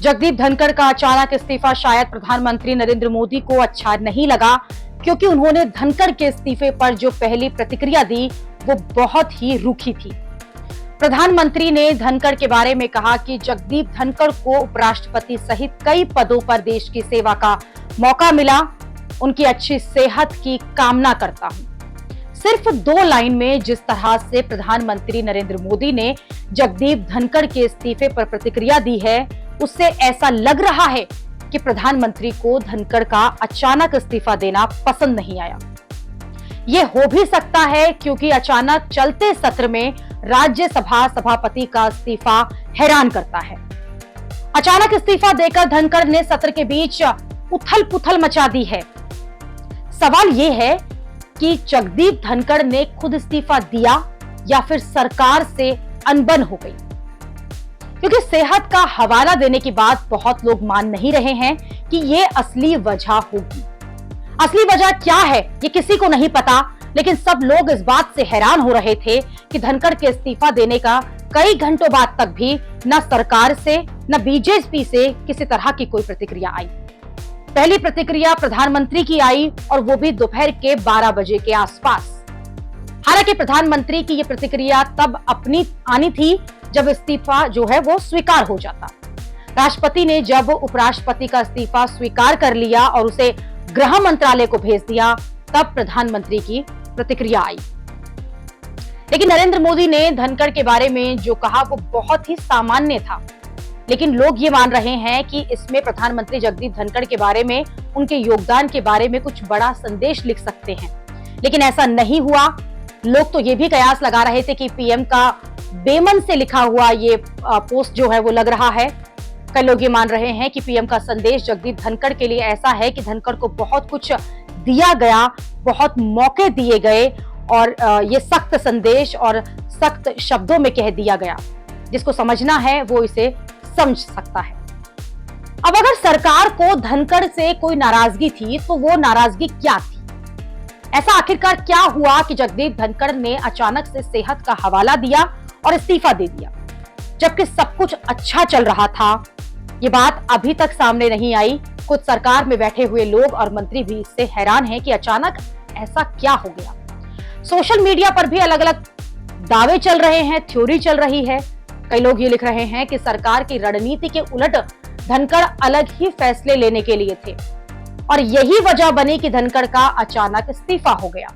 जगदीप धनखड़ का अचानक इस्तीफा शायद प्रधानमंत्री नरेंद्र मोदी को अच्छा नहीं लगा, क्योंकि उन्होंने धनखड़ के इस्तीफे पर जो पहली प्रतिक्रिया दी वो बहुत ही रूखी थी। प्रधानमंत्री ने धनखड़ के बारे में कहा कि जगदीप धनखड़ को उपराष्ट्रपति सहित कई पदों पर देश की सेवा का मौका मिला, उनकी अच्छी सेहत की कामना करता हूं। सिर्फ 2 लाइन में जिस तरह से प्रधानमंत्री नरेंद्र मोदी ने जगदीप धनखड़ के इस्तीफे पर प्रतिक्रिया दी है, उससे ऐसा लग रहा है कि प्रधानमंत्री को धनखड़ का अचानक इस्तीफा देना पसंद नहीं आया। यह हो भी सकता है क्योंकि अचानक चलते सत्र में राज्यसभा सभापति का इस्तीफा हैरान करता है। अचानक इस्तीफा देकर धनखड़ ने सत्र के बीच उथल-पुथल मचा दी है। सवाल यह है कि जगदीप धनखड़ ने खुद इस्तीफा दिया या फिर सरकार से अनबन हो गई, क्योंकि सेहत का हवाला देने की बात बहुत लोग मान नहीं रहे हैं कि यह असली वजह होगी। असली वजह क्या है ये किसी को नहीं पता, लेकिन सब लोग इस बात से हैरान हो रहे थे कि धनखड़ के इस्तीफा देने का कई घंटों बाद तक भी न सरकार से न बीजेपी से किसी तरह की कोई प्रतिक्रिया आई। पहली प्रतिक्रिया प्रधानमंत्री की आई और वो भी दोपहर के 12 बजे के आसपास। हालांकि प्रधानमंत्री की ये प्रतिक्रिया तब अपनी आनी थी जब इस्तीफा जो है वो स्वीकार हो जाता। राष्ट्रपति ने जब उपराष्ट्रपति का इस्तीफा स्वीकार कर लिया और उसे गृह मंत्रालय को भेज दिया, तब प्रधानमंत्री की प्रतिक्रिया आई। लेकिन नरेंद्र मोदी ने धनखड़ के बारे में जो कहा वो बहुत ही सामान्य था, लेकिन लोग ये मान रहे हैं कि इसमें प्रधानमंत्री जगदीप धनखड़ के बारे में, उनके योगदान के बारे में कुछ बड़ा संदेश लिख सकते हैं। लेकिन ऐसा नहीं हुआ। लोग तो ये भी कयास लगा रहे थे कि पीएम का बेमन से लिखा हुआ ये पोस्ट जो है वो लग रहा है। कई लोग ये मान रहे हैं कि पीएम का संदेश जगदीप धनखड़ के लिए ऐसा है कि धनखड़ को बहुत कुछ दिया गया, बहुत मौके दिए गए और ये सख्त संदेश और सख्त शब्दों में कह दिया गया। जिसको समझना है वो इसे समझ सकता है। अब अगर सरकार को धनखड़ से कोई नाराजगी थी तो वो नाराजगी क्या थी? ऐसा आखिरकार क्या हुआ कि जगदीप धनखड़ ने अचानक से सेहत का हवाला दिया और इस्तीफा दे दिया, जबकि सब कुछ अच्छा चल रहा था? ये बात अभी तक सामने नहीं आई। खुद सरकार में बैठे हुए लोग और मंत्री भी इससे हैरान हैं कि अचानक ऐसा क्या हो गया। सोशल मीडिया पर भी अलग अलग दावे चल रहे हैं, थ्योरी चल रही है। कई लोग ये लिख रहे हैं कि सरकार की रणनीति के उलट धनखड़ अलग ही फैसले लेने के लिए थे और यही वजह बनी कि धनखड़ का अचानक इस्तीफा हो गया।